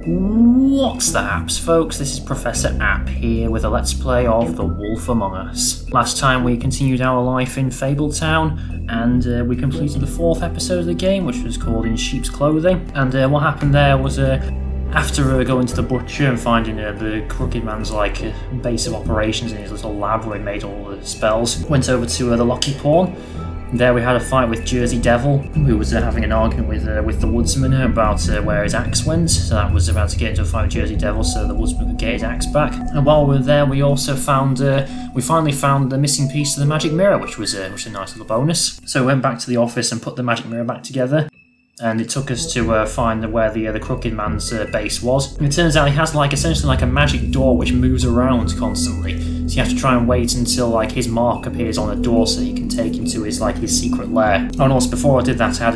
What's the apps, folks? This is Professor App here with a Let's Play of The Wolf Among Us. Last time we continued our life in Fabletown, and we completed the 4th episode of the game, which was called In Sheep's Clothing. And what happened there was, after going to the butcher and finding the Crooked Man's base of operations in his little lab where he made all the spells, went over to the Lucky Pawn. There we had a fight with Jersey Devil, who was having an argument with the Woodsman about where his axe went. So that was about to get into a fight with Jersey Devil, so the Woodsman could get his axe back. And while we were there, we also finally found the missing piece of the magic mirror, which was a nice little bonus. So we went back to the office and put the magic mirror back together. And it took us to find where the Crooked Man's base was. And it turns out he has essentially a magic door which moves around constantly. So you have to try and wait until his mark appears on the door so you can take him to his sequet lair. Oh, and also before I did that, I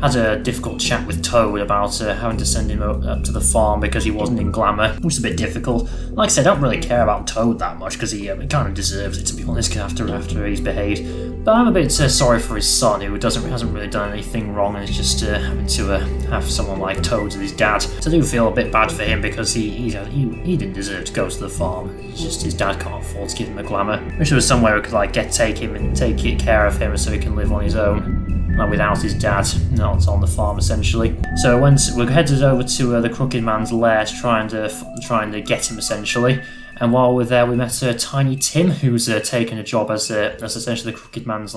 had a difficult chat with Toad about having to send him up to the farm because he wasn't in Glamour, which is a bit difficult. Like I said, I don't really care about Toad that much because he kind of deserves it, to be honest, after he's behaved. But I'm a bit sorry for his son, who hasn't really done anything wrong and is just having to have someone like Toad as his dad. So I do feel a bit bad for him because he didn't deserve to go to the farm. It's just his dad can't afford to give him a Glamour. Wish there was somewhere we could take him and take care of him so he can live on his own. Without his dad, not on the farm essentially. So we headed over to the Crooked Man's lair trying to get him essentially. And while we're there, we met Tiny Tim, who's taken a job as essentially the Crooked Man's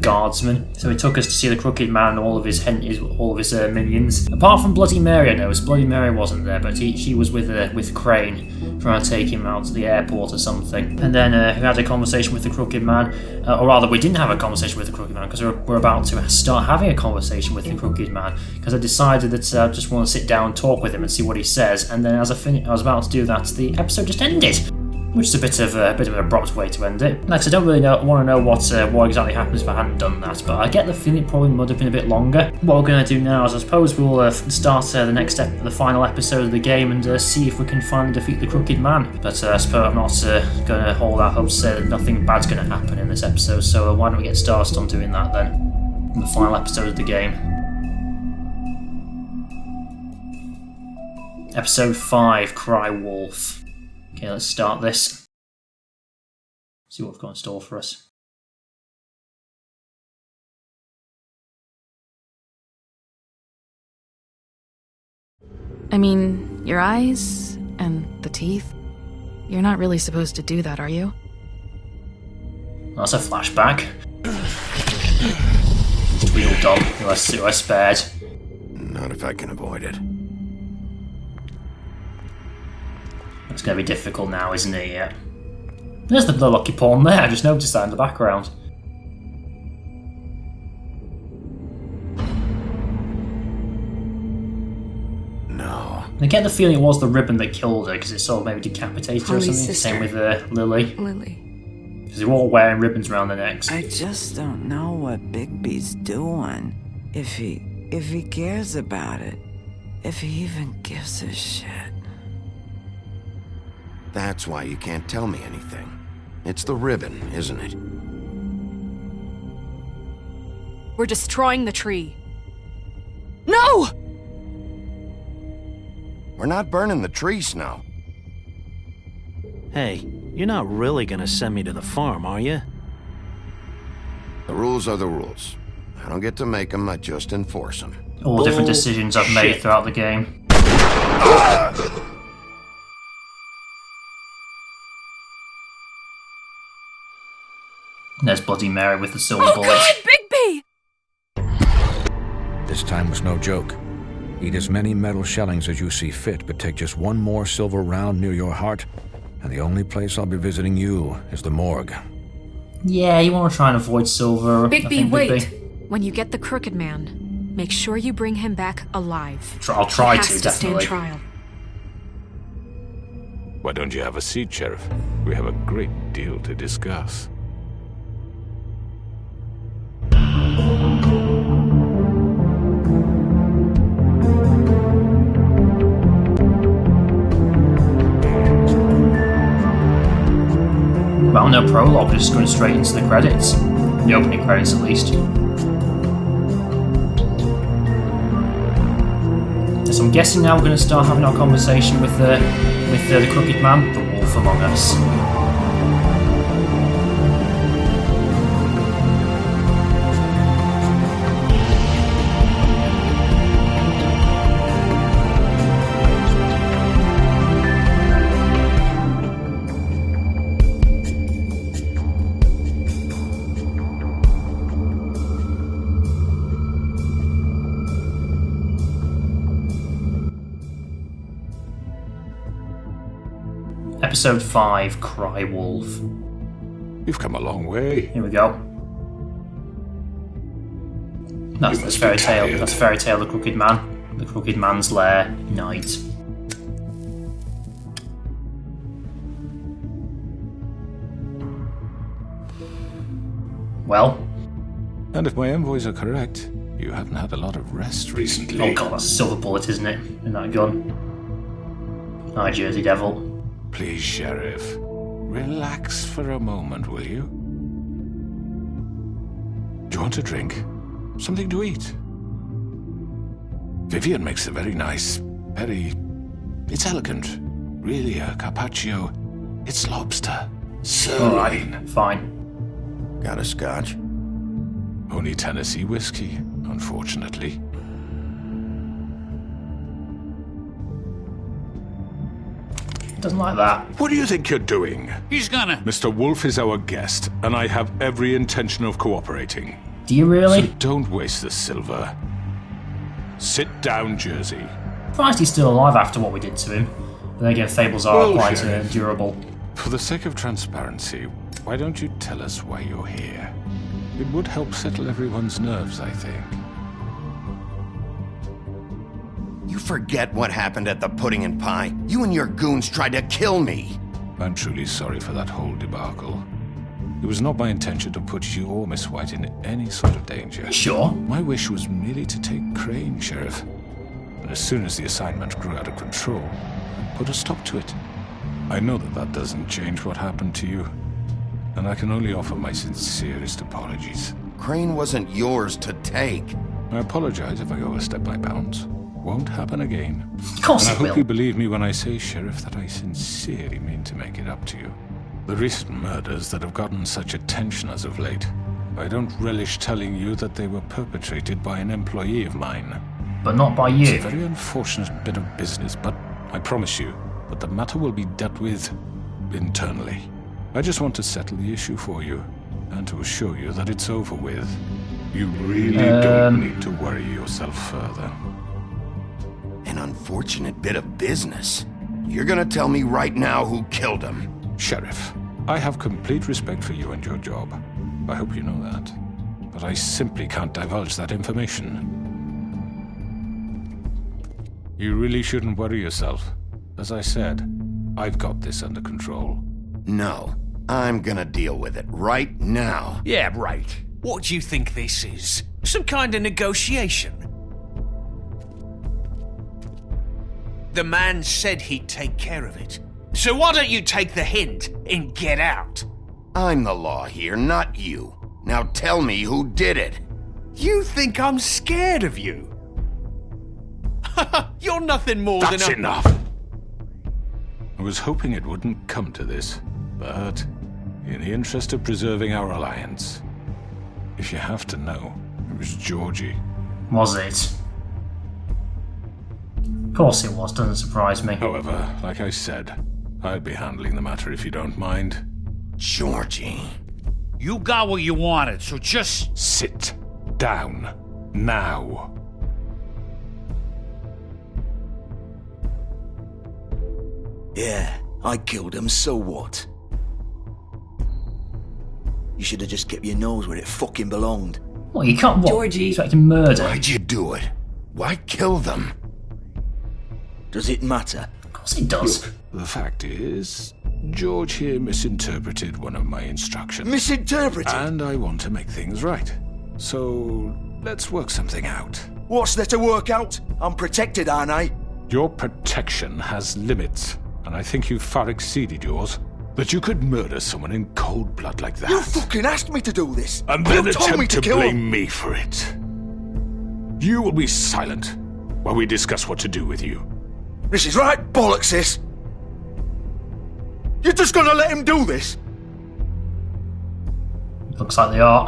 guardsman. So he took us to see the Crooked Man and all of his minions. Apart from Bloody Mary, I noticed Bloody Mary wasn't there, but she was with Crane, trying to take him out to the airport or something. And then we had a conversation with the Crooked Man, or rather, we didn't have a conversation with the Crooked Man because we're about to start having a conversation with the Crooked Man. Because I decided that I just want to sit down and talk with him and see what he says. And then as I was about to do that, the episode just ended. Which is a bit of an abrupt way to end it. I don't really want to know what exactly happens if I hadn't done that, but I get the feeling it probably would have been a bit longer. What we're going to do now is I suppose we'll start the final episode of the game and see if we can finally defeat the Crooked Man. But I suppose I'm not going to hold out hope to say that nothing bad's going to happen in this episode, so why don't we get started on doing that then? The final episode of the game. Episode 5, Cry Wolf. Okay, let's start this. See what we've got in store for us. I mean, your eyes and the teeth. You're not really supposed to do that, are you? That's a flashback. Tweedledum, who I spared. Not if I can avoid it. It's going to be difficult now, isn't it? Yeah. There's the Lucky Pawn there. I just noticed that in the background. No. I get the feeling it was the ribbon that killed her because it sort of maybe decapitated her or something. Sister. Same with Lily. Lily. Because they were all wearing ribbons around their necks. I just don't know what Bigby's doing. If he cares about it. If he even gives a shit. That's why you can't tell me anything. It's the ribbon, isn't it? We're destroying the tree. No! We're not burning the tree, Snow. Hey, you're not really gonna send me to the farm, are you? The rules are the rules. I don't get to make them, I just enforce them. All different decisions I've made throughout the game. There's Bloody Mary with the silver bullet. God, Bigby! This time was no joke. Eat as many metal shellings as you see fit, but take just one more silver round near your heart, and the only place I'll be visiting you is the morgue. Yeah, you want to try and avoid silver. Bigby, wait! When you get the Crooked Man, make sure you bring him back alive. I'll try he has to, to stand definitely. trial. Why don't you have a seat, Sheriff? We have a great deal to discuss. Well, no prologue, just going straight into the credits. The opening credits, at least. So I'm guessing now we're going to start having our conversation with the crooked man, the wolf among us. Episode 5, Cry Wolf. You've come a long way. Here we go. That's Fairy Tale. tired. That's Fairy Tale, the Crooked Man. The Crooked Man's Lair, night. Well? And if my envoys are correct, you haven't had a lot of rest recently. Oh god, that's a silver bullet, isn't it? In that gun. Hi, Jersey Devil. Please, Sheriff, relax for a moment, will you? Do you want a drink? Something to eat? Vivian makes a very nice, it's elegant. Really a carpaccio. It's lobster. Sirloin. Alright, fine. Got a scotch? Only Tennessee whiskey, unfortunately. Doesn't like that. What do you think you're doing? He's gonna... Mr. Wolf is our guest, and I have every intention of cooperating. Do you really? So don't waste the silver. Sit down, Jersey. Surprised he's still alive after what we did to him. But then again, Fables are Well, quite Sheriff. durable. For the sake of transparency, why don't you tell us why you're here? It would help settle everyone's nerves, I think. You forget what happened at the Pudding and Pie? You and your goons tried to kill me! I'm truly sorry for that whole debacle. It was not my intention to put you or Miss White in any sort of danger. Sure. My wish was merely to take Crane, Sheriff. And as soon as the assignment grew out of control, I put a stop to it. I know that doesn't change what happened to you, and I can only offer my sincerest apologies. Crane wasn't yours to take. I apologize if I overstep my bounds. Won't happen again. Of course And I it will. hope you believe me when I say, Sheriff, that I sincerely mean to make it up to you. The recent murders that have gotten such attention as of late, I don't relish telling you that they were perpetrated by an employee of mine. But not by It's a you. very unfortunate bit of business, but I promise you that the matter will be dealt with internally. I just want to settle the issue for you, and to assure you that it's over with. You really don't need to worry yourself further. An unfortunate bit of business. You're gonna tell me right now who killed him. Sheriff, I have complete respect for you and your job. I hope you know that. But I simply can't divulge that information. You really shouldn't worry yourself. As I said, I've got this under control. No, I'm gonna deal with it right now. Yeah, right. What do you think this is? Some kind of negotiation? The man said he'd take care of it. So why don't you take the hint and get out? I'm the law here, not you. Now tell me who did it. You think I'm scared of you? You're nothing more That's than a... enough! I was hoping it wouldn't come to this, but in the interest of preserving our alliance, if you have to know, it was Georgie. Was it? Of course it was, doesn't surprise me. However, like I said, I'll be handling the matter if you don't mind. Georgie. You got what you wanted, so just... Sit down. Now. Yeah, I killed him, so what? You should have just kept your nose where it fucking belonged. What, you can't, what? Georgie. Expecting murder? Why'd you do it? Why kill them? Does it matter? Of course it does. Look, the fact is, George here misinterpreted one of my instructions. Misinterpreted? And I want to make things right. So, let's work something out. What's there to work out? I'm protected, aren't I? Your protection has limits, and I think you've far exceeded yours. That you could murder someone in cold blood like that. You fucking asked me to do this! And then you told me attempt to kill blame him. me for it. You will be silent, while we discuss what to do with you. This is right bollocks, this. You're just gonna let him do this? Looks like they are.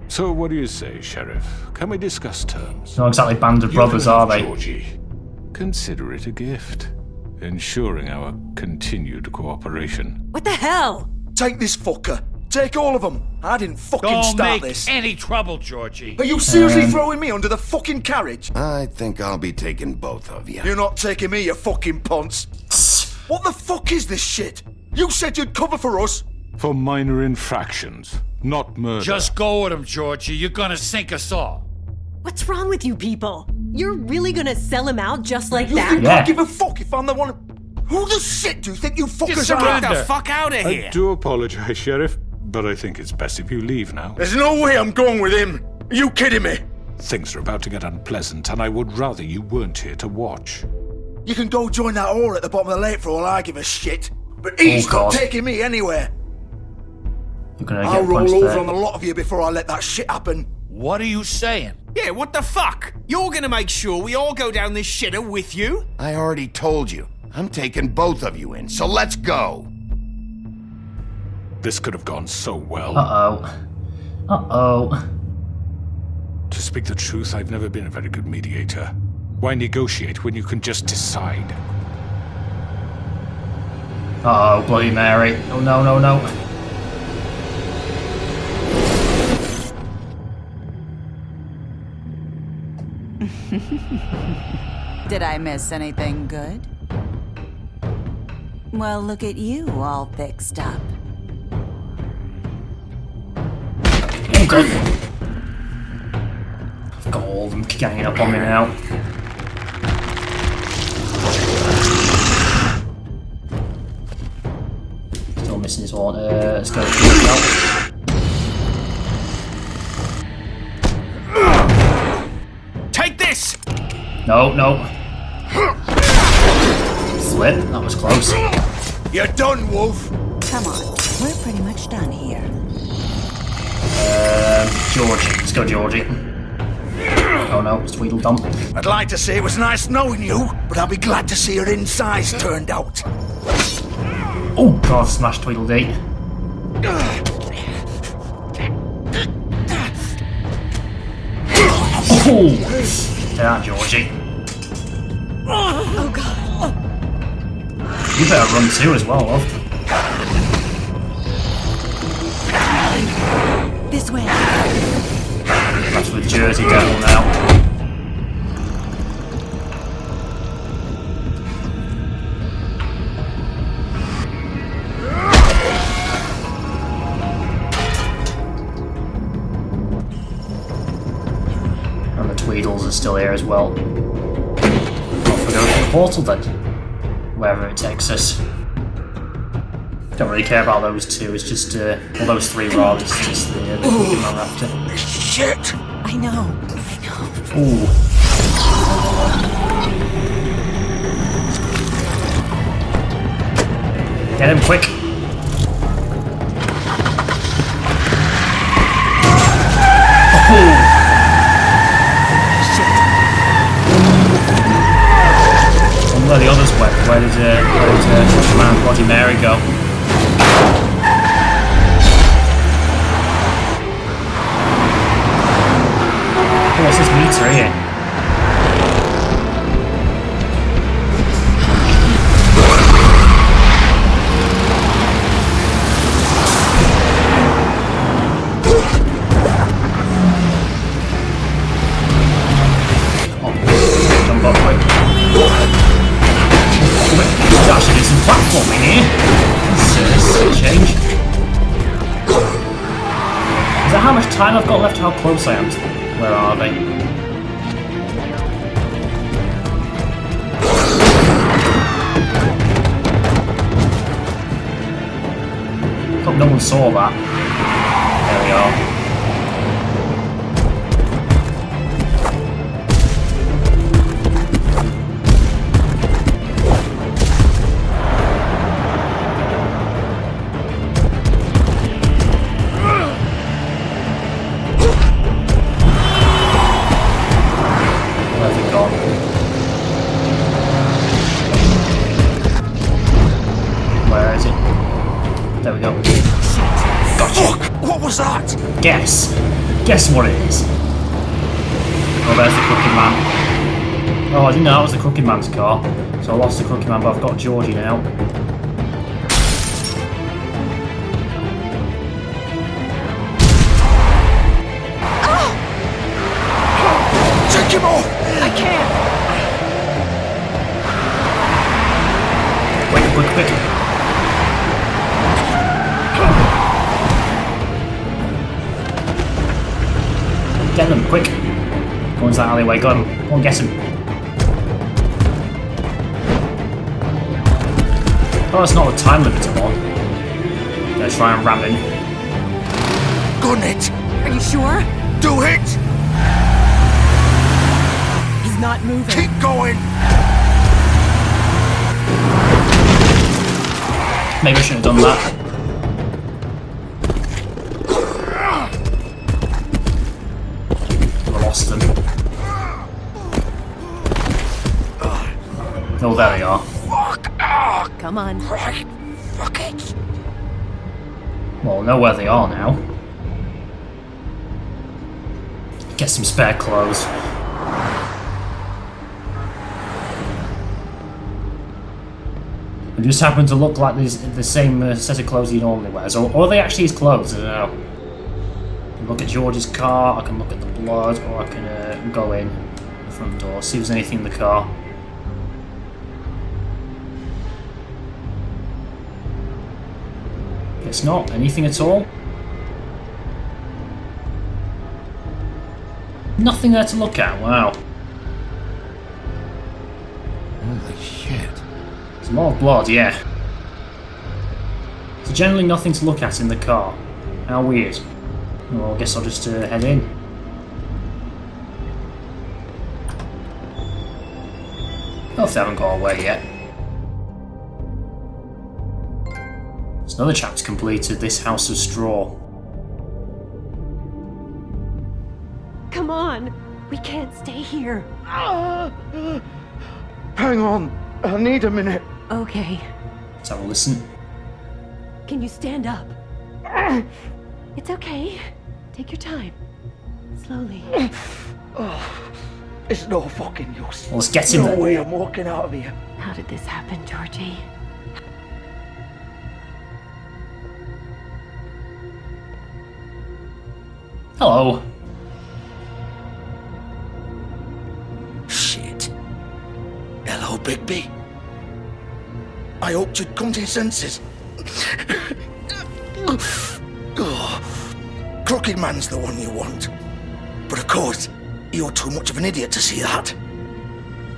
So what do you say, Sheriff? Can we discuss terms? Not exactly band of brothers, are they? Georgie. Consider it a gift, ensuring our continued cooperation. What the hell? Take this fucker. Take all of them. I didn't fucking start this. Don't make any trouble, Georgie. Are you seriously throwing me under the fucking carriage? I think I'll be taking both of you. You're not taking me, you fucking ponce. What the fuck is this shit? You said you'd cover for us. For minor infractions, not murder. Just go with him, Georgie. You're gonna sink us all. What's wrong with you people? You're really gonna sell him out just like You that? think I give a fuck if I'm the one? Who the shit do you think you fuckers are? Get the fuck out of here. I do apologize, Sheriff, but I think it's best if you leave now. There's no way I'm going with him. Are you kidding me? Things are about to get unpleasant, and I would rather you weren't here to watch. You can go join that whore at the bottom of the lake for all I give a shit. But he's not taking me anywhere. I'll roll over on the lot of you before I let that shit happen. What are you saying? Yeah, what the fuck? You're gonna make sure we all go down this shitter with you? I already told you. I'm taking both of you in, so let's go. This could have gone so well. Uh-oh. To speak the truth, I've never been a very good mediator. Why negotiate when you can just decide? Uh-oh, Bloody Mary. Oh, no, no, no. Did I miss anything good? Well, look at you, all fixed up. Oh, God. I've got all of them ganging up on me now. Still missing his one. Let's go. Take this! No, no. Flip. That was close. You're done, Wolf. Come on, we're pretty much done here. Georgie. Let's go, Georgie. Oh no, it's Tweedledum. I'd like to say it was nice knowing you, but I'll be glad to see your insides turned out. Oh God, smash Tweedledee. Oh! Take that, Georgie. Oh God. You better run too as well, love. This way. That's with Jersey Devil now. And the Tweedles are still here as well. Off we go to the portal then. Wherever it takes us. Don't really care about those two, it's just, well, those three rather, it's just the Pokemon after. Shit! I know. Ooh. Get him quick! Oh. Where the others went? Where did man Bloody Mary go? Oh, what's this meter here? Oh, jump up quick. Actually did some platforming here. That's a change. Is that how much time I've got left? How close I am to them? Where are they? Hope no one saw that. There we are. Where's it gone? Guess. Guess what it is. Oh, there's the Crooked Man. Oh, I didn't know that was the Crooked Man's car. So I lost the Crooked Man, but I've got Georgie now. Take him off! I can't! Quick, quick, quick. Get them, quick. Go into that alleyway, go on, go on, get him. Oh, it's not the time limit I'm on. Gonna try and ram him. Gun it! Are you sure? Do it! He's not moving. Keep going! Maybe I shouldn't have done that. I lost them. Oh, there they are. Come on. Fuck it! Well, I know where they are now. Get some spare clothes. It just happen to look like the same set of clothes he normally wears. Or are they actually his clothes? I don't know. I can look at George's car, I can look at the blood, or I can go in the front door, see if there's anything in the car. Guess not. Anything at all? Nothing there to look at, wow. Holy shit. There's a lot of blood, yeah. So generally nothing to look at in the car. How weird. Well, I guess I'll just head in. Oh, if they haven't got away yet. There's another chapter completed, This House of Straw. Come on. We can't stay here. Hang on. I need a minute. Okay. Let's have a listen. Can you stand up? It's okay. Take your time. Slowly. It's no fucking use. Well, let's get him No then. way I'm walking out of here. How did this happen, Georgie? Hello. Shit. Hello, Bigby. I hoped you'd come to your senses. Crooked Man's the one you want. But of course, you're too much of an idiot to see that.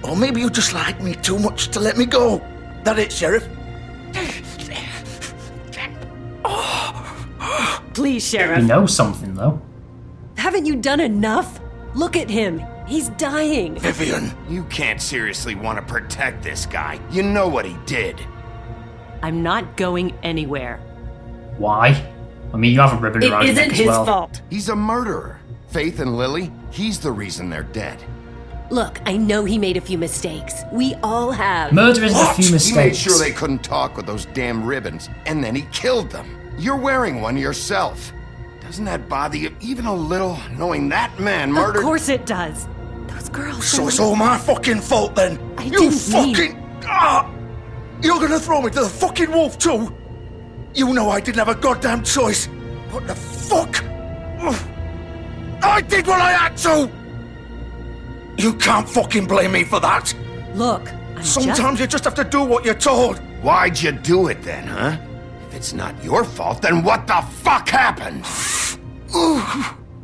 Or maybe you just like me too much to let me go. That it, Sheriff? Please, He Sheriff. knows something, though. Haven't you done enough? Look at him. He's dying. Vivian, you can't seriously want to protect this guy. You know what he did. I'm not going anywhere. Why? I mean, you have a ribbon It around your neck isn't as his well. fault. He's a murderer. Faith and Lily, he's the reason they're dead. Look, I know he made a few mistakes. We all have. Murder isn't a What? few He made mistakes. sure they couldn't talk with those damn ribbons, and then he killed them. You're wearing one yourself. Doesn't that bother you even a little, knowing that man murdered... Of course it does. Those girls... So it's all my fucking fault then? I You didn't fucking... mean- You're gonna throw me to the fucking wolf too? You know I didn't have a goddamn choice. What the fuck? I did what I had to! You can't fucking blame me for that. Look, I'm Sometimes you just have to do what you're told. Why'd you do it then, huh? If it's not your fault, then what the fuck happened?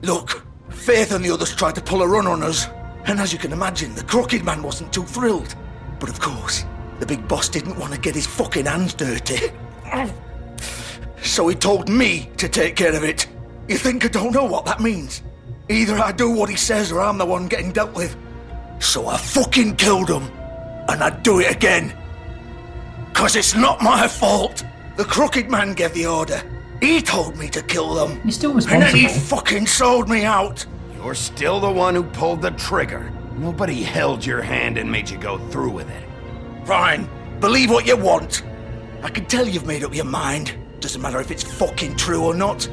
Look, Faith and the others tried to pull a run on us. And as you can imagine, the Crooked Man wasn't too thrilled. But of course, the big boss didn't want to get his fucking hands dirty. So he told me to take care of it. You think I don't know what that means? Either I do what he says or I'm the one getting dealt with. So I fucking killed him. And I'd do it again. 'Cause it's not my fault. The Crooked Man gave the order. He told me to kill them. You're still And then he responsible. fucking sold me out. You're still the one who pulled the trigger. Nobody held your hand and made you go through with it. Fine. Believe what you want. I can tell you've made up your mind. Doesn't matter if it's fucking true or not.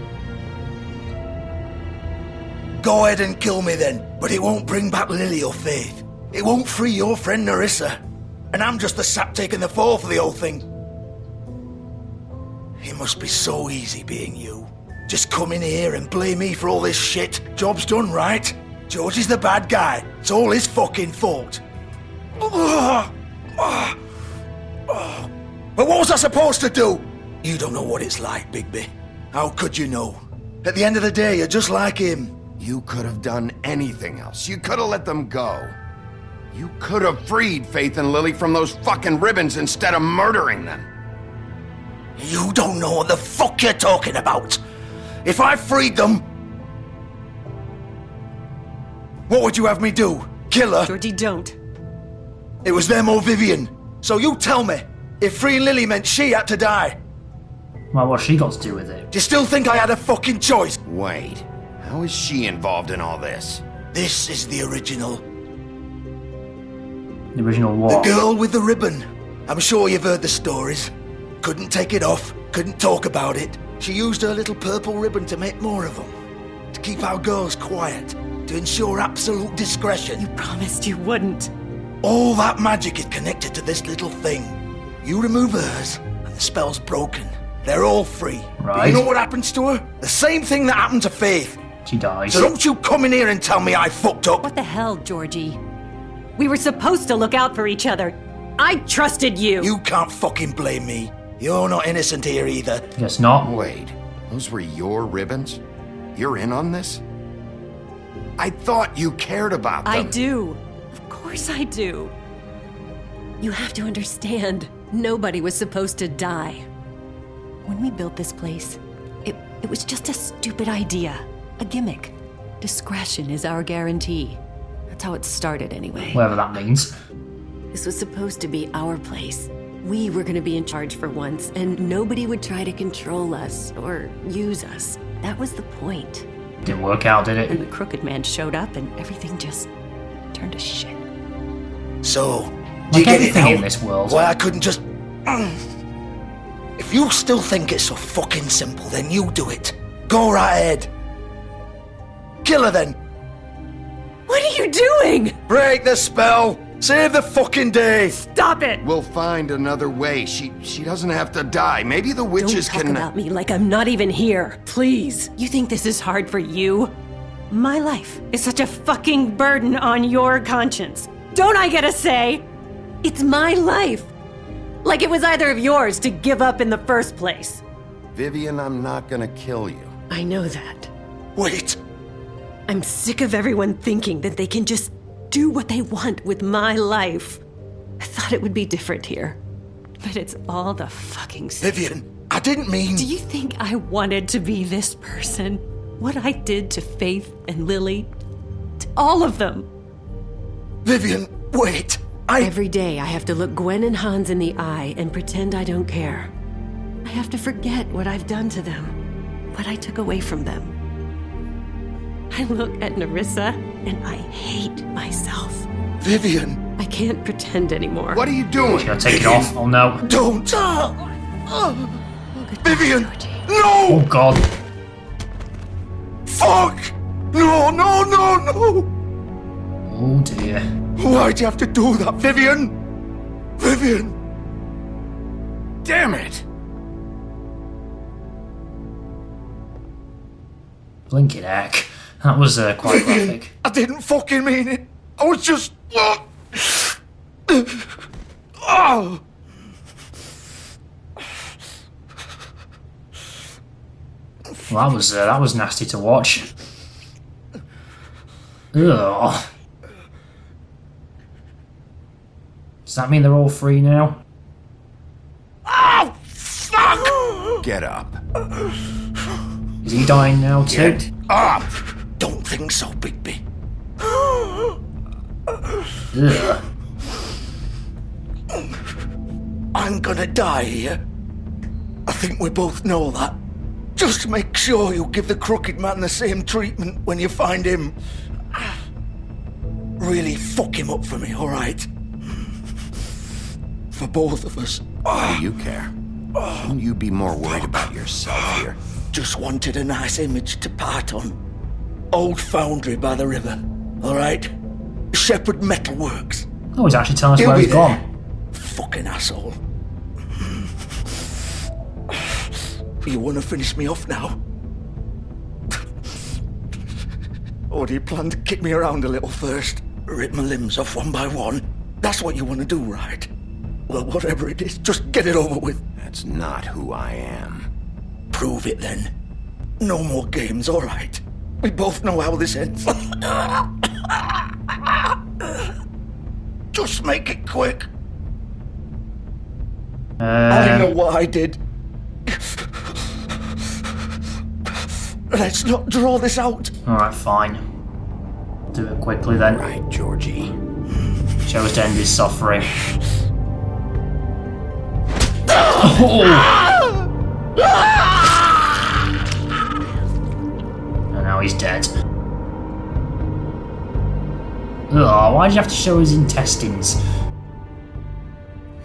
Go ahead and kill me then, but it won't bring back Lily or Faith. It won't free your friend Nerissa. And I'm just the sap taking the fall for the whole thing. It must be so easy being you. Just come in here and blame me for all this shit. Job's done, right? George is the bad guy. It's all his fucking fault. But what was I supposed to do? You don't know what it's like, Bigby. How could you know? At the end of the day, you're just like him. You could have done anything else. You could have let them go. You could have freed Faith and Lily from those fucking ribbons instead of murdering them. You don't know what the fuck you're talking about. If I freed them, what would you have me do? Kill her? Georgie, don't. It was them or Vivian. So you tell me, if freeing Lily meant she had to die. Well, what's she got to do with it? Do you still think I had a fucking choice? Wait, how is she involved in all this? This is the original. The original what? The girl with the ribbon. I'm sure you've heard the stories. Couldn't take it off, couldn't talk about it. She used her little purple ribbon to make more of them. To keep our girls quiet. To ensure absolute discretion. You promised you wouldn't. All that magic is connected to this little thing. You remove hers, and the spell's broken. They're all free. Right. But you know what happens to her? The same thing that happened to Faith. She dies. So don't you come in here and tell me I fucked up. What the hell, Georgie? We were supposed to look out for each other. I trusted you. You can't fucking blame me. You're not innocent here either. Guess not. Wait, those were your ribbons? You're in on this? I thought you cared about them. I do. Of course I do. You have to understand, nobody was supposed to die. When we built this place, it was just a stupid idea. A gimmick. Discretion is our guarantee. That's how it started anyway. Whatever that means. This was supposed to be our place. We were going to be in charge for once, and nobody would try to control us or use us. That was the point. Didn't work out, did And it? the Crooked Man showed up, and everything just turned to shit. So, do Like you get it everything now? in this world. Why I couldn't just... If you still think it's so fucking simple, then you do it. Go right ahead. Kill her then. What are you doing? Break the spell. Save the fucking day. Stop it! We'll find another way. She doesn't have to die. Maybe the witches Don't talk can... about me like I'm not even here. Please. You think this is hard for you? My life is such a fucking burden on your conscience. Don't I get a say? It's my life. Like it was either of yours to give up in the first place. Vivian, I'm not gonna kill you. I know that. Wait. I'm sick of everyone thinking that they can just do what they want with my life. I thought it would be different here. But it's all the fucking same. Vivian, I didn't mean... Do you think I wanted to be this person? What I did to Faith and Lily? To all of them? Vivian, wait. Every day I have to look Gwen and Hans in the eye and pretend I don't care. I have to forget what I've done to them. What I took away from them. I look at Nerissa and I hate myself. Vivian. I can't pretend anymore. What are you doing? She's gonna take it off. Oh no. Don't. Vivian. No. Oh god. Fuck. No, no, no, no. Oh dear. Why'd you have to do that, Vivian? Vivian. Damn it. Blinking heck. That was quite Vivian, graphic. I didn't fucking mean it. I was just... Oh. Well, that was nasty to watch. Ugh. Does that mean they're all free now? Oh, fuck! Get up. Is he dying now too? Get up! Don't think so, Bigby. Ugh. I'm gonna die here. I think we both know that. Just make sure you give the Crooked Man the same treatment when you find him. Really fuck him up for me, alright? For both of us. Why do you care? Shouldn't you be more worried about yourself here? Just wanted a nice image to part on. old foundry by the river, alright? Shepherd Metalworks. Oh, he's actually telling us where he's gone. Fucking asshole. You want to finish me off now? Or do you plan to kick me around a little first? Rip my limbs off one by one? That's what you want to do, right? Well, whatever it is, just get it over with. That's not who I am. Prove it then. No more games, alright? We both know how this ends. Just make it quick. I know what I did. Let's not draw this out. Alright, fine. Do it quickly then. Right, Georgie. Chose to end his suffering. Oh! And now he's dead. Oh, why did you have to show his intestines?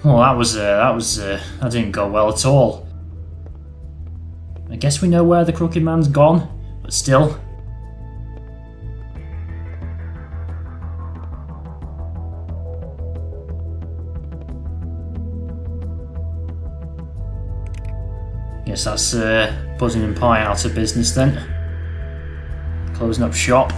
Well, that didn't go well at all. I guess we know where the Crooked Man's gone, but still. Guess that's Buzzing and Pie out of business then. Closing up shop.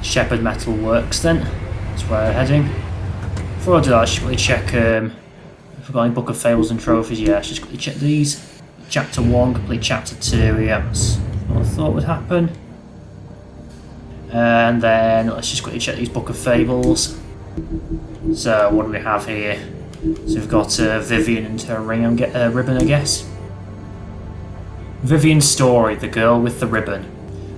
Shepherd Metalworks then. That's where we're heading. Before I do that, I should quickly check if I've got any Book of Fables and trophies. Yeah, just quickly check these. Chapter 1, complete Chapter 2. Yeah, that's what I thought would happen. And then let's just quickly check these Book of Fables. So what do we have here? So we've got Vivian and her ribbon, I guess. Vivian's story, the girl with the ribbon.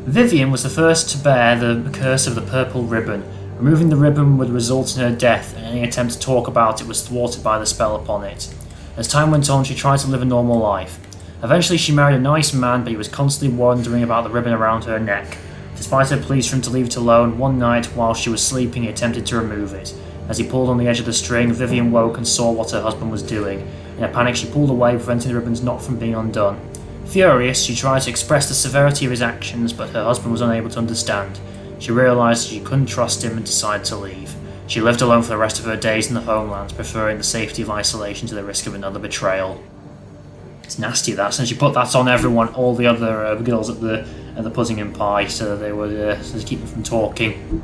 Vivian was the first to bear the curse of the purple ribbon. Removing the ribbon would result in her death, and any attempt to talk about it was thwarted by the spell upon it. As time went on, she tried to live a normal life. Eventually she married a nice man, but he was constantly wondering about the ribbon around her neck. Despite her pleas for him to leave it alone, one night while she was sleeping he attempted to remove it. As he pulled on the edge of the string, Vivian woke and saw what her husband was doing. In a panic she pulled away, preventing the ribbon's knot from being undone. Furious, she tried to express the severity of his actions, but her husband was unable to understand. She realised she couldn't trust him and decided to leave. She lived alone for the rest of her days in the homelands, preferring the safety of isolation to the risk of another betrayal. It's nasty that, and she put that on everyone, all the other girls at the Pudding and Pie, so they would to keep them from talking.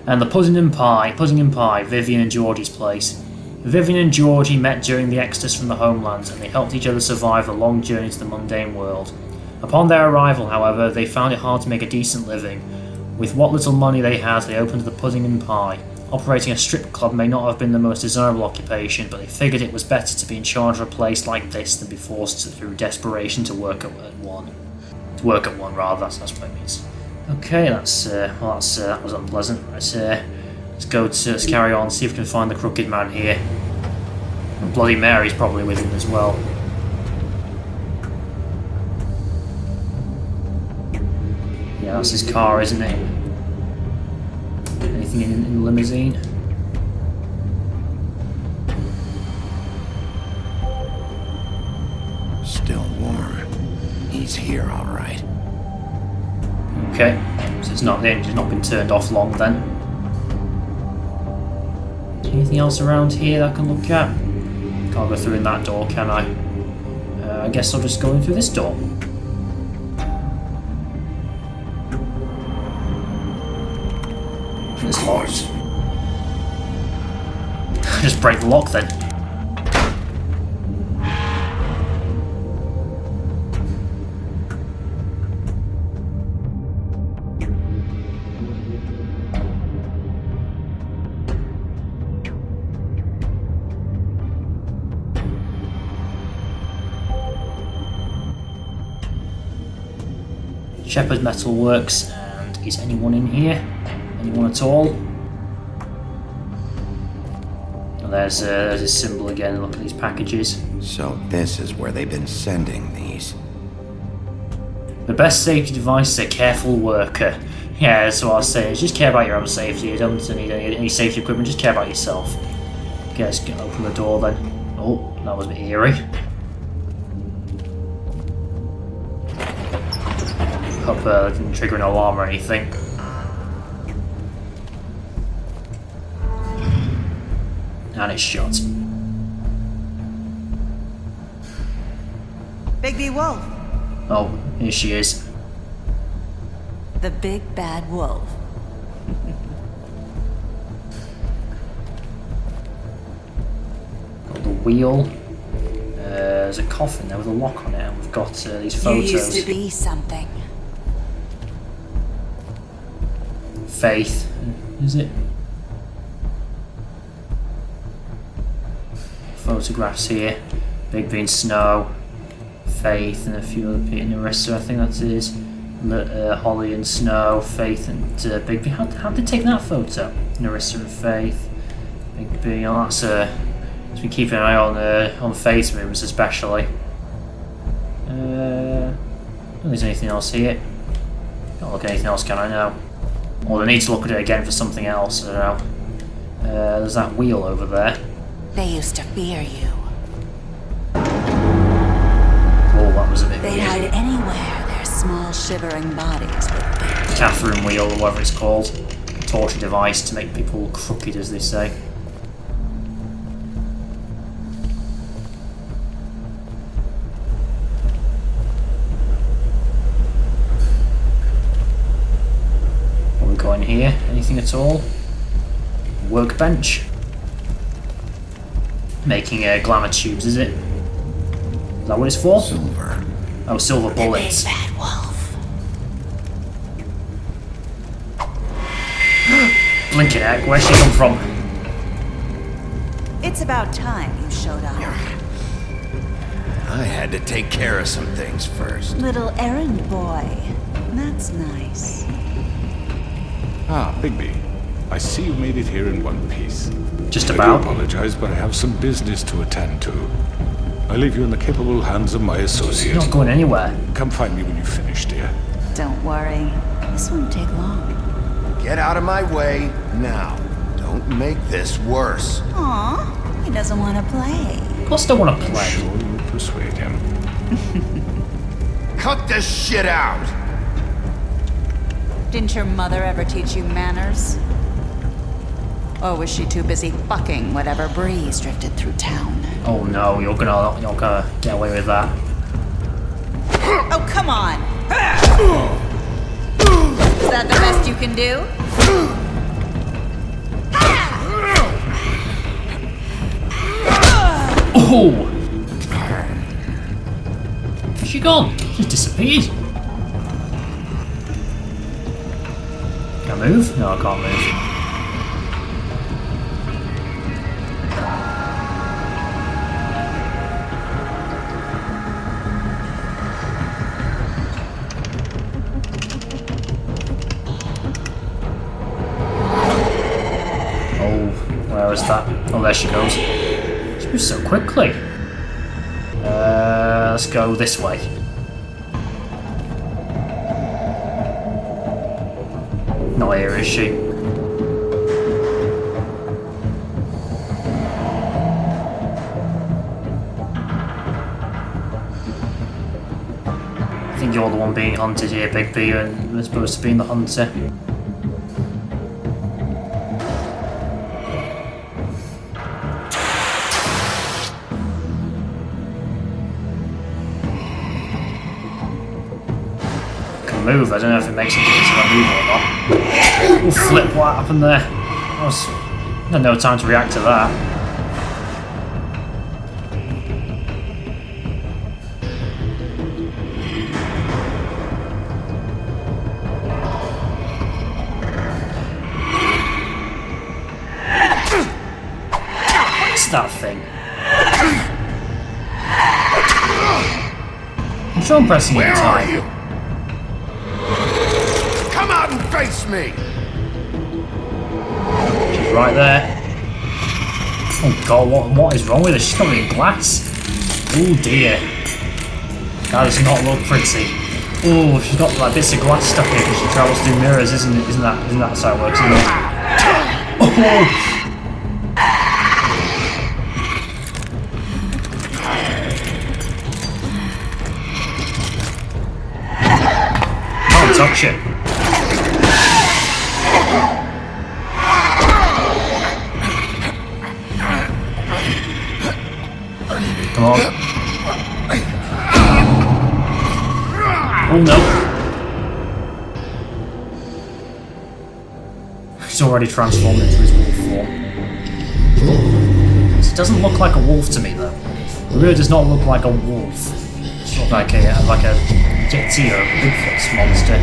And the Pudding and Pie, Vivian and Georgie's place. Vivian and Georgie met during the exodus from the homelands, and they helped each other survive the long journey to the mundane world. Upon their arrival, however, they found it hard to make a decent living. With what little money they had, they opened the Pudding and Pie. Operating a strip club may not have been the most desirable occupation, but they figured it was better to be in charge of a place like this than be forced through desperation to work at one. To work at one, rather. That's what it means. Okay, that was unpleasant. Let's carry on, see if we can find the Crooked Man here. And Bloody Mary's probably with him as well. Yeah, that's his car, isn't it? Anything in the limousine? Still warm. He's here, all right. Okay, so the engine's not been turned off long then. Anything else around here that I can look at? Can't go through in that door, can I? I guess I'll just go in through this door. It's locked. Just break the lock then. Shepherd Metalworks, and is anyone in here? Anyone at all? And there's his symbol again. Look at these packages. So this is where they've been sending these. The best safety device is a careful worker. Yeah, that's what I was saying. Just care about your own safety. You don't need any safety equipment. Just care about yourself. Okay, let's open the door then. Oh, that was a bit eerie. Hope that didn't trigger an alarm or anything. And it's shut. Bigby Wolf. Oh, here she is. The big bad wolf. Got the wheel. There's a coffin there with a lock on it, and we've got these photos. You used to be something. Faith, is it? Photographs here. Bigby and Snow, Faith, and a few other people. Narissa, I think that is. Holly and Snow, Faith and Bigby. How did they take that photo? Narissa and Faith, Bigby. Oh, that's let's be keeping an eye on Faith's movements especially. I don't think there's anything else here. Can't look at anything else, can I now? Or they need to look at it again for something else. I don't know. There's that wheel over there. They used to fear you. Oh, that was a bit They'd weird. hide anywhere their small shivering bodies would be. Catherine wheel, or whatever it's called. A torture device to make people crooked, as they say. What we got in here? Anything at all? Workbench. Making glamour tubes, is it? Is that what it's for? Silver. Oh, silver bullets. The big bad wolf. Blinking egg, where'd she come from? It's about time you showed up. I had to take care of some things first. Little errand boy. That's nice. Ah, Bigby. I see you made it here in one piece. Just I about. do apologize, but I have some business to attend to. I leave you in the capable hands of my associate. You're not going anywhere. Come find me when you finish, dear. Don't worry. This won't take long. Get out of my way now. Don't make this worse. Aw, he doesn't want to play. Of course I don't want to I'm play. sure you'll persuade him. Cut this shit out! Didn't your mother ever teach you manners? Or was she too busy fucking whatever breeze drifted through town? Oh no, you're gonna get away with that. Oh, come on! Is that the best you can do? Oh! Where's she gone? She's disappeared. Can I move? No, I can't move. Where is that? Oh, there she goes. She moves so quickly. Let's go this way. Not here, is she? I think you're the one being hunted here, Bigby, and we're supposed to be the hunter. Move. I don't know if it makes a difference if I move or not. Oh, flip, what happened there? I had no time to react to that. What's that thing? I'm sure I'm pressing it in time. Where are you? Come out and face me! She's right there. Oh god, what is wrong with her? She's covered in glass. Oh dear. That does not look pretty. Oh, she's got like bits of glass stuck here because she travels through mirrors, isn't it? Isn't that how it works? Isn't it? Oh! Can't touch it. Come on. Oh no. He's already transformed into his wolf form. It doesn't look like a wolf to me though. It really does not look like a wolf. It's not like a Yeti or a Bigfoot's monster.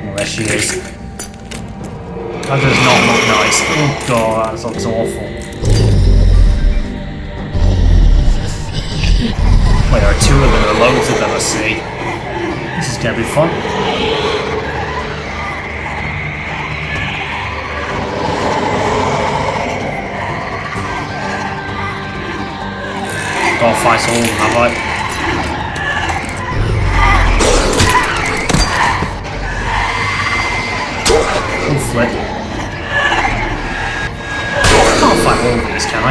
Well, there she is. That does not look nice. Oh god, that looks awful. Wait, there are two of them, there are loads of them, I see. This is gonna be fun. Gotta fight all of them, have I? Oh, flip. Can't fight all of these, can I?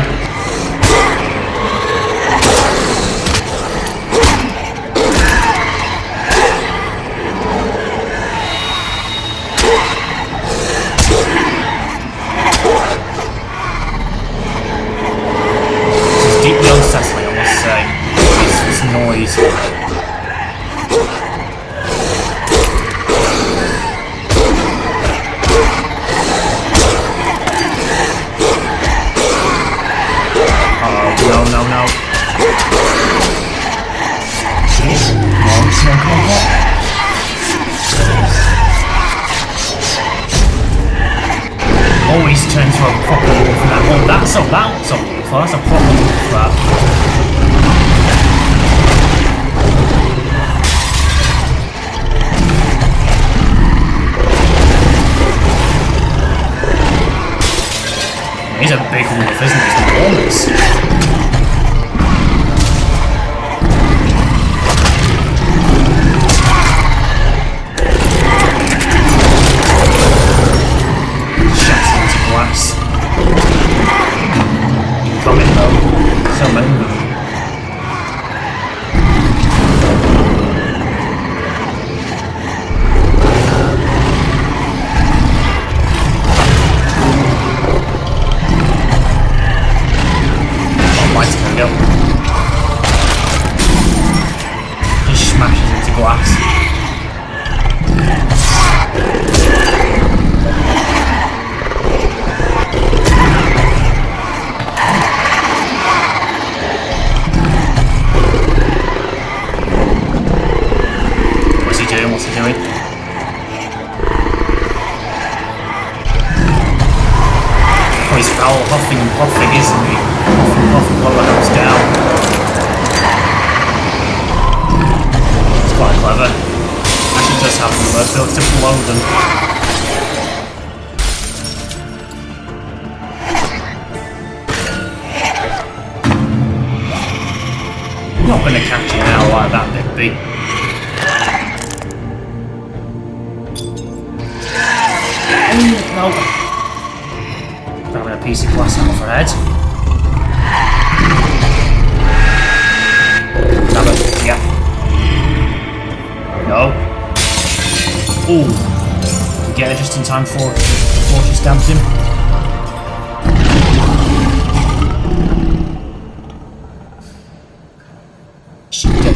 Unsettling, I must say. This noise. Oh, no. Come on. Oh, he's turned into a proper wolf now. Oh, that's a wolf. That's a proper wolf, that. He's a big wolf, isn't he? He's enormous. Shattered into glass. Coming though. So many of them. Just smashes into glass. What's he doing? Oh, he's foul huffing and puffing, isn't he? Huffing while it goes down. It's quite clever. Actually does have them, but it to blow them. I'm not going to catch you now like that, Bigby. No. Grabbing a piece of glass out of her head. Grab it. Yeah. No. Ooh. We get her just in time before she stabs him.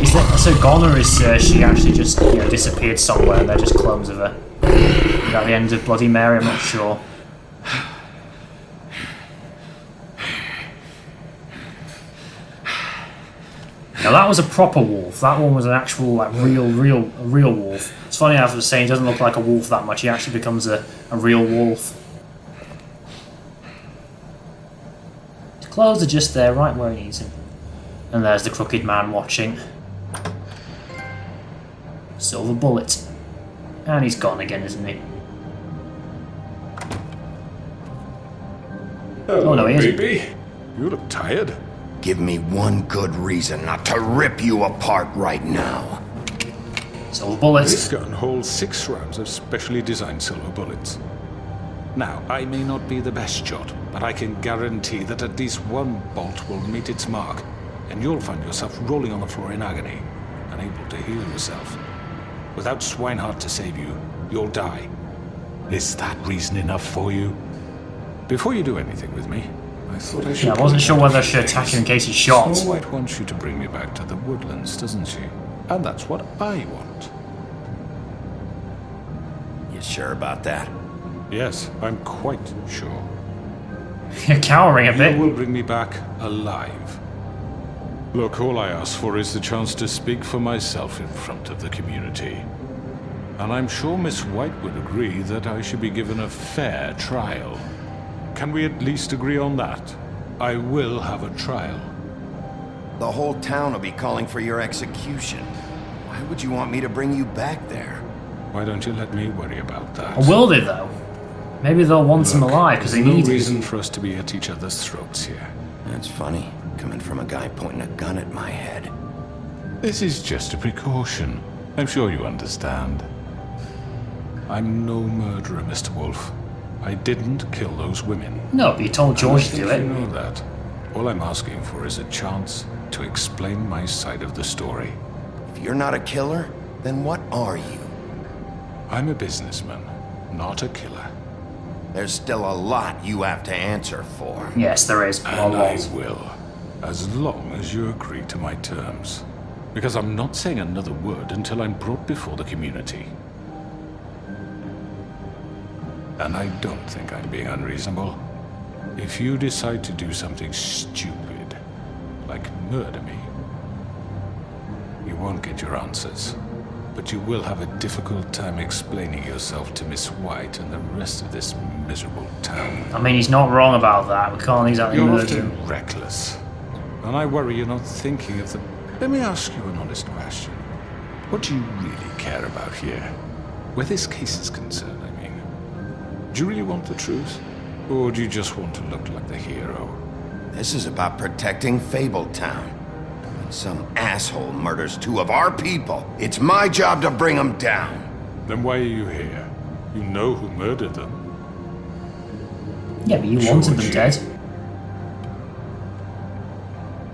Is that so gone, or is she actually just disappeared somewhere and they're just clones of her? Is that the end of Bloody Mary? I'm not sure. Now that was a proper wolf. That one was an actual, like, real wolf. It's funny how I was saying he doesn't look like a wolf that much. He actually becomes a real wolf. His clothes are just there, right where he needs him. And there's the crooked man watching. Silver bullet. And he's gone again, isn't he? Oh no, he isn't. Bigby. You look tired. Give me one good reason not to rip you apart right now. Silver bullets. This gun holds 6 rounds of specially designed silver bullets. Now, I may not be the best shot, but I can guarantee that at least one bolt will meet its mark, and you'll find yourself rolling on the floor in agony, unable to heal yourself. Without Swinehart to save you, you'll die. Is that reason enough for you? Before you do anything with me, I thought I should... Yeah, I wasn't sure whether I should attack him in case he's shot. Snow White wants you to bring me back to the woodlands, doesn't she? And that's what I want. You sure about that? Yes, I'm quite sure. You're cowering a bit. You will bring me back alive. Look, all I ask for is the chance to speak for myself in front of the community. And I'm sure Miss White would agree that I should be given a fair trial. Can we at least agree on that? I will have a trial. The whole town will be calling for your execution. Why would you want me to bring you back there? Why don't you let me worry about that? Or will they, though? Maybe they'll want him alive because they need no him. reason for us to be at each other's throats here. That's funny, coming from a guy pointing a gun at my head. This is just a precaution. I'm sure you understand. I'm no murderer, Mr. Wolf. I didn't kill those women. No, but you told George to do it. You know that. All I'm asking for is a chance to explain my side of the story. If you're not a killer, then what are you? I'm a businessman, not a killer. There's still a lot you have to answer for. Yes, there is. And I will, as long as you agree to my terms. Because I'm not saying another word until I'm brought before the community. And I don't think I'm being unreasonable. If you decide to do something stupid, like murder me, you won't get your answers. But you will have a difficult time explaining yourself to Miss White and the rest of this miserable town. I mean, he's not wrong about that. We can't exactly You're murder him. often reckless. And I worry you're not thinking of the... Let me ask you an honest question. What do you really care about here? Where this case is concerned, I mean. Do you really want the truth? Or do you just want to look like the hero? This is about protecting Fabletown. When some asshole murders 2 of our people, it's my job to bring them down. Then why are you here? You know who murdered them. Yeah, but you wanted them dead.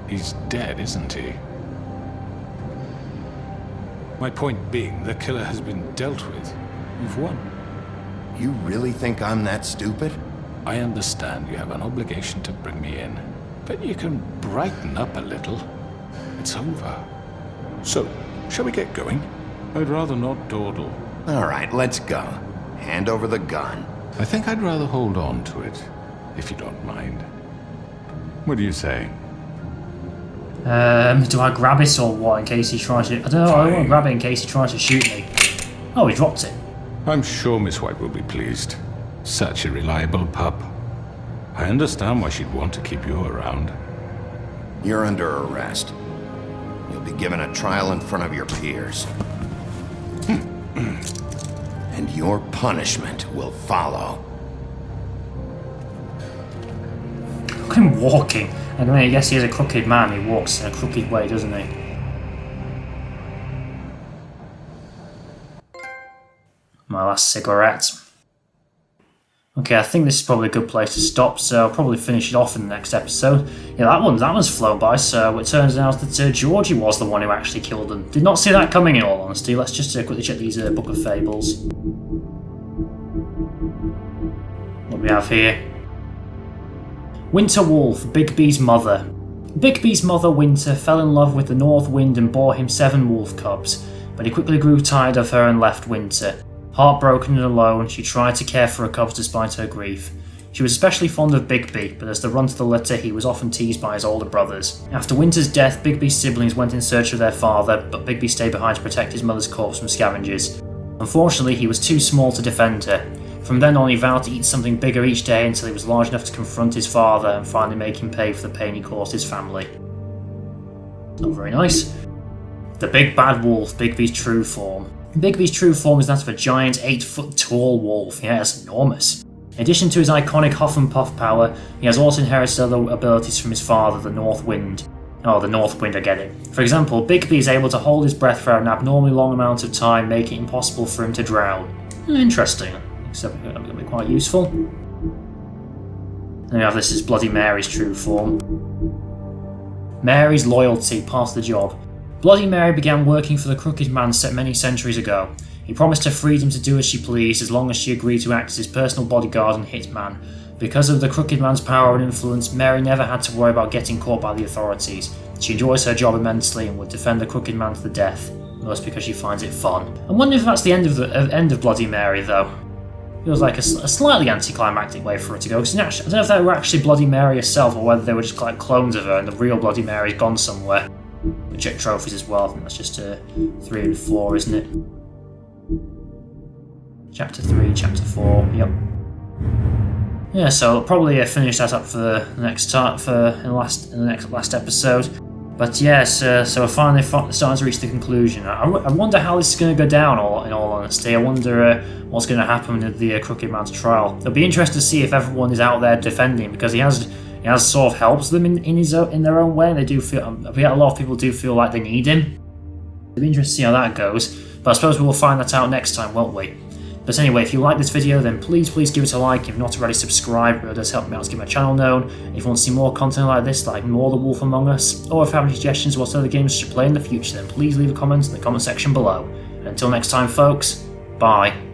He's dead, isn't he? My point being, the killer has been dealt with. You've won. You really think I'm that stupid? I understand you have an obligation to bring me in, but you can brighten up a little. It's over. So, shall we get going? I'd rather not dawdle. All right, let's go. Hand over the gun. I think I'd rather hold on to it, if you don't mind. What do you say? Do I grab it or what in case he tries to... I don't know, I don't want to grab it in case he tries to shoot me. Oh, he dropped it. I'm sure Miss White will be pleased. Such a reliable pup. I understand why she'd want to keep you around. You're under arrest. You'll be given a trial in front of your peers. And your punishment will follow. Look at him walking. I mean, I guess he is a crooked man. He walks in a crooked way, doesn't he? My last cigarette. Okay, I think this is probably a good place to stop, so I'll probably finish it off in the next episode. Yeah, that one's flown by, so it turns out that Georgie was the one who actually killed them. Did not see that coming, in all honesty. Let's just quickly check these Book of Fables. What do we have here? Winter Wolf, Bigby's mother. Bigby's mother, Winter, fell in love with the North Wind and bore him 7 wolf cubs, but he quickly grew tired of her and left Winter. Heartbroken and alone, she tried to care for her cubs despite her grief. She was especially fond of Bigby, but as the runt of the litter, he was often teased by his older brothers. After Winter's death, Bigby's siblings went in search of their father, but Bigby stayed behind to protect his mother's corpse from scavengers. Unfortunately, he was too small to defend her. From then on, he vowed to eat something bigger each day until he was large enough to confront his father and finally make him pay for the pain he caused his family. Not very nice. The Big Bad Wolf, Bigby's true form. Bigby's true form is that of a giant 8-foot tall wolf. Yeah, that's enormous. In addition to his iconic huff and puff power, he has also inherited other abilities from his father, the North Wind. Oh, the North Wind, I get it. For example, Bigby is able to hold his breath for an abnormally long amount of time, making it impossible for him to drown. Interesting. Except it's going to be quite useful. Then we have this is Bloody Mary's true form. Mary's loyalty, part of the job. Bloody Mary began working for the Crooked Man set many centuries ago. He promised her freedom to do as she pleased as long as she agreed to act as his personal bodyguard and hitman. Because of the Crooked Man's power and influence, Mary never had to worry about getting caught by the authorities. She enjoys her job immensely and would defend the Crooked Man to the death, most because she finds it fun. I wonder if that's the end of Bloody Mary, though. Feels like a slightly anticlimactic way for her to go, because I don't know if they were actually Bloody Mary herself, or whether they were just like clones of her and the real Bloody Mary's gone somewhere. We check trophies as well, I think that's just 3 and 4, isn't it? Chapter 3, Chapter 4, yep. Yeah, so I'll probably finish that up for the next last episode. But yes, so we're finally starting to reach the conclusion. I wonder how this is going to go down. In all honesty, I wonder what's going to happen at the Crooked Man's trial. It'll be interesting to see if everyone is out there defending, because he has sort of helps them in their own way. They do feel a lot of people do feel like they need him. It'll be interesting to see how that goes. But I suppose we will find that out next time, won't we? But anyway, if you like this video, then please give it a like. If you've not already, subscribe. It does help me out to get my channel known. If you want to see more content like this, like more The Wolf Among Us, or if you have any suggestions what other games I should play in the future, then please leave a comment in the comment section below. And until next time, folks, bye.